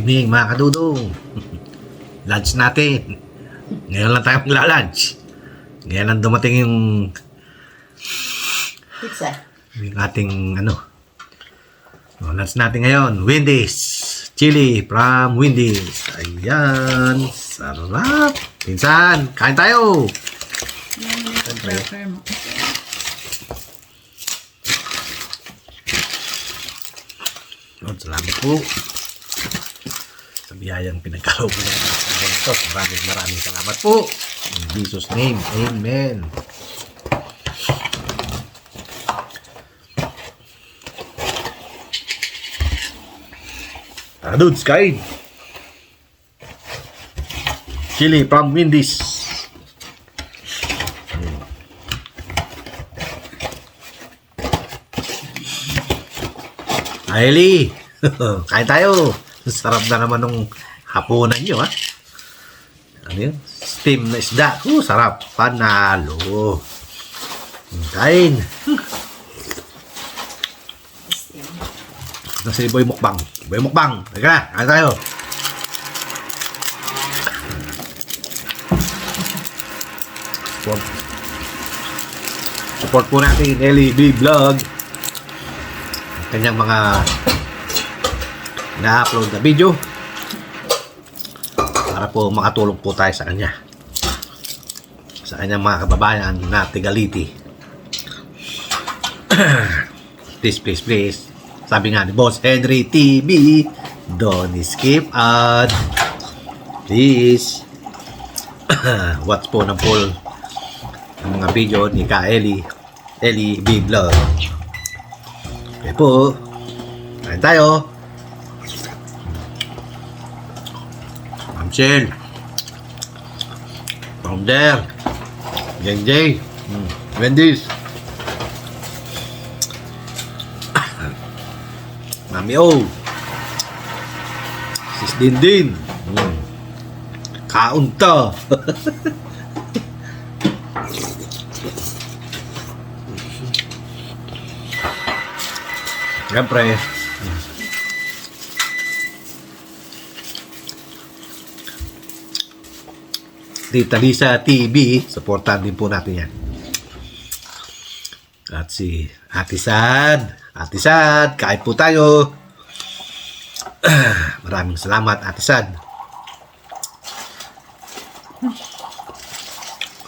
evening mga kadudong. Lunch natin. Ngayon lang tayo magla-lunch. Ngayon lang dumating yung Pizza. ating lunch natin ngayon. Wendy's. Chili from Wendy's. Ayan. Sarap. Pinsan, kain tayo. Salamat po sa biyayang pinagkaloob mo ng ganito. Maraming salamat po. In Jesus' name, amen. Tara dudes, kain. Chili from Wendy's. Aili, kain tayo. Sarap na naman ng hapunan nyo, ha? Ano yun? Steam na isda. Sarap. Panalo. Kain. Nasa Boy Mukbang. Boy Mukbang. Teka na, kain tayo. Support po natin LED Vlog. Kanyang mga na-upload na video para po makatulong po tayo sa kanya, sa kanyang mga kababayan na Tigaliti. Please sabi nga ni Boss Henry TV, don't skip ad, please. Watch po ng full ang mga video ni Ka Eli B Vlog. Okay po, kain tayo. Mamsel, Founder, JJ, Wendy's, Mami O, Sis Dindin, Kaunta. Siyempre, Tita Lisa TV, supportan din po natin yan. At si Ate Sad, kain po tayo. Maraming salamat, Ate Sad.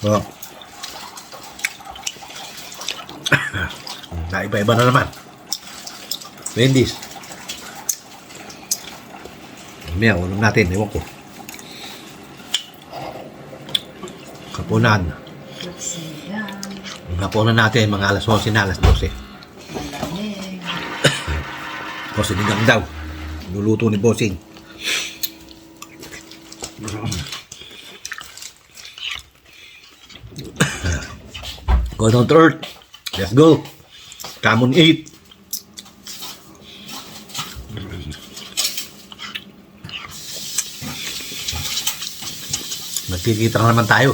Oh. Naiba-iba na naman. Wendy's. Mamaya, ulam natin. Ewan ko. Kapunan. Kapunan natin mga alas 11 na alas 12. O, sinigang daw. Nuluto ni Bossing. Go down to earth. Let's go. Come on, eat. Magkikita na naman tayo.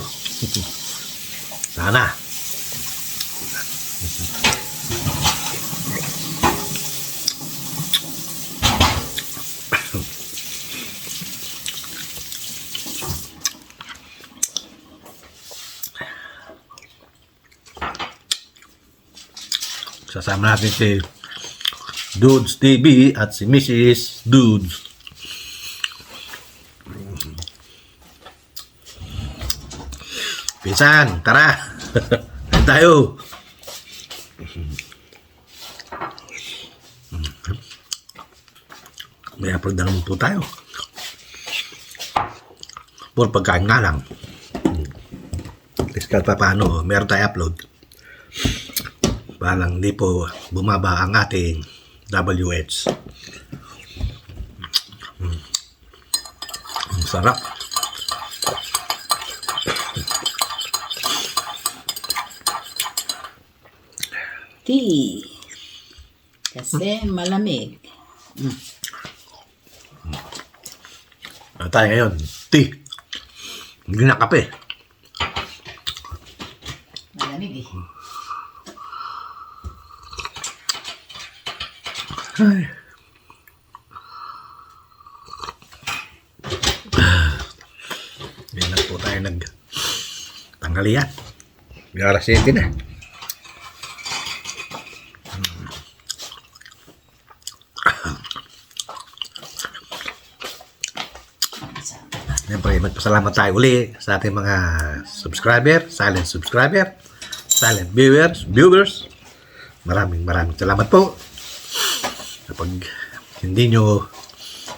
Sana. Sasama natin si Dudes TV at si Mrs. Dudes. Pinsan, tara. Kain tayo. May upload na naman po tayo. Puro pagkain nga lang. Kahit pa paano, meron tayo upload. Parang hindi po bumaba ang ating WH. Sarap. Tea. Kasi malamig. Ano tayo ngayon? Tea. Hindi na kape. Malamig eh. Ay. tayo tanghalian. May alas 7 na. Siyempre, magpasalamat tayo uli sa ating mga subscriber, silent subscriber, silent viewers. Maraming salamat po. Kapag hindi nyo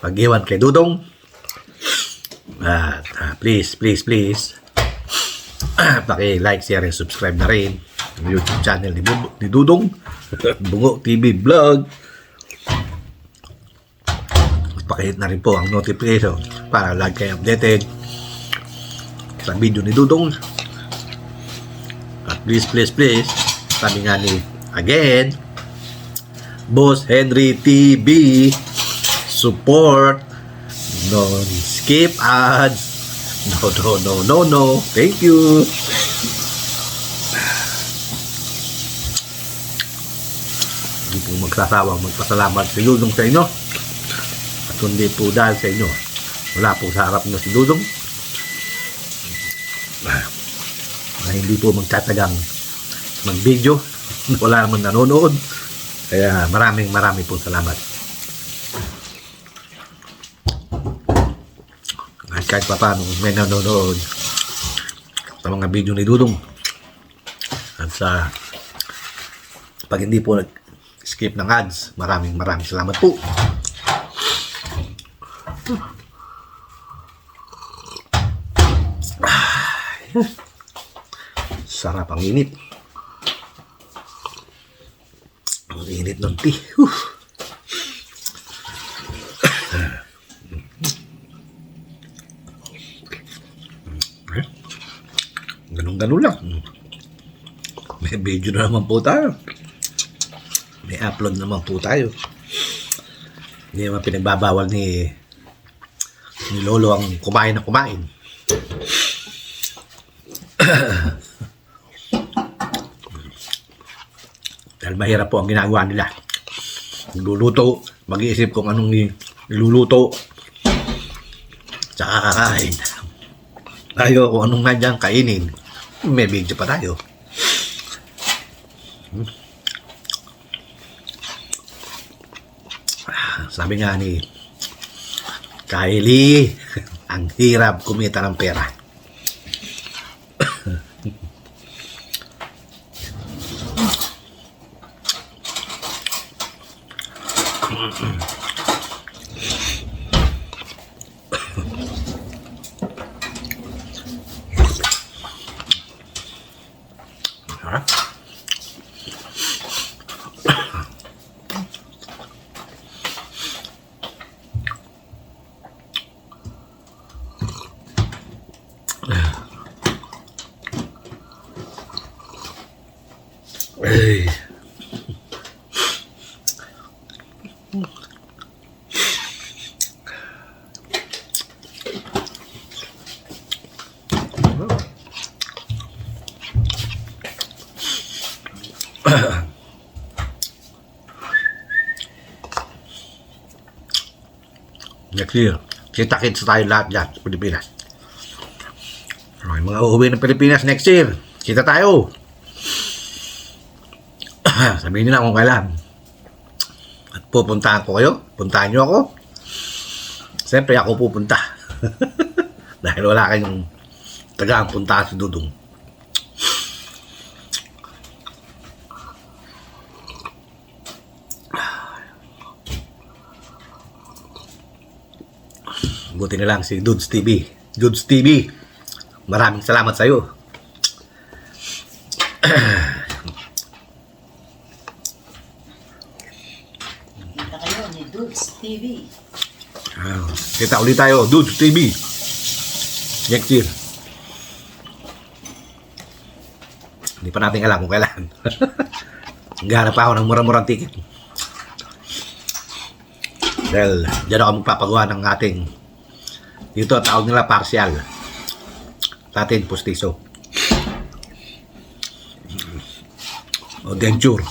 pag-iwan kay Dudong, please, paki-like, share, and subscribe na rin ang YouTube channel ni Dudong, Bungo TV Vlog. Pakihit na rin po ang notification para lagi kayo updated sa video ni Dudong. At please, sabi nga ni, again, Boss Henry TV, support, don't skip ads. No. Thank you. Hindi po magsasawang magpasalamat si Dudong sa inyo. At kundi po dahil sa inyo, wala po sa harap nyo si Dudong na hindi po magtatagang mag-video. Wala naman nanonood. Kaya maraming po salamat. At kahit pa paano may nanonood sa mga video ni Dudong. At sa pag hindi po nag-skip ng ads, maraming salamat po. Sarap ang init. Ang init ng tea. Ganun lang. May video na naman po tayo. May upload naman po tayo. Hindi naman pinagbabawal ni Lolo ang kumain na kumain. Dahil mahirap po ang ginagawa nila. Nagluluto, mag-iisip kung anong niluluto. Tsaka kakain. Tayo kung anong nandiyan kainin. May video pa tayo. Sabi nga ni Kylie, ang hirap kumita ng pera. Hey. Next year, kita-kits tayo lahat dyan sa Pilipinas. Okay, mga uuwi ng Pilipinas next year, kita tayo. Sabihin nyo na kung kailan. At pupuntahan ko kayo. Puntahan nyo ako. Siyempre ako pupunta. Dahil wala kayong tagang puntahan si Dudong. Buti na lang si Dudes TV. Dudes TV, maraming salamat sa iyo. Kita kayo ni Dudes TV. Kita ulit tayo, Dudes TV. Next year. Hindi pa natin alam kung kailan. Naghanap pa ako ng mura-murang ticket. Dahil dyan ako magpapagawa ng ating, dito tawag nila partial, sa atin postiso o denture.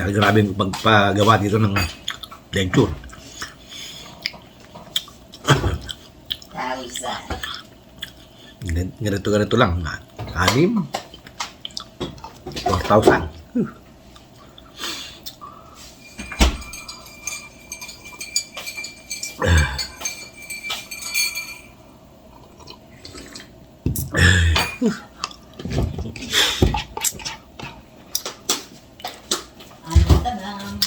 Kaya grabe magpagawa dito ng lecture. 1,000. Ganito lang. 6, 4,000. Ano tanang?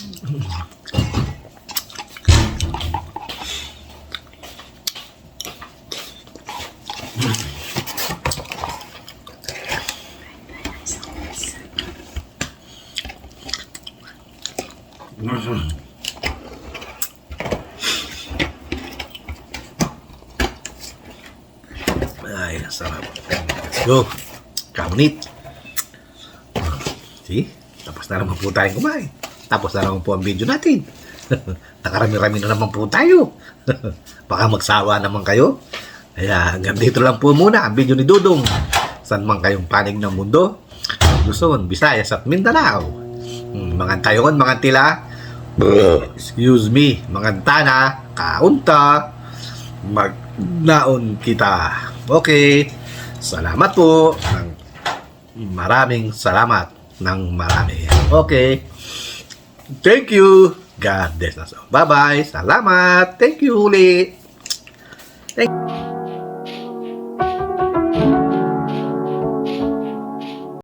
Ay, sarap. Let's go. Kamunit. See? Tapos na naman po tayong kumain. Tapos na naman po ang video natin. Nakarami-rami na naman po tayo. Baka magsawa naman kayo. Kaya hanggang dito lang po muna ang video ni Dudong. Saan man kayong panig ng mundo. Luzon, Visayas at Mindanao. Mga tayon, mga tila. Excuse me, mga tana, kaunta. Magnaon kita. Okay. Salamat po. Maraming salamat ng marami. Okay. Thank you. God bless us all. Bye-bye. Salamat. Thank you ulit. Thank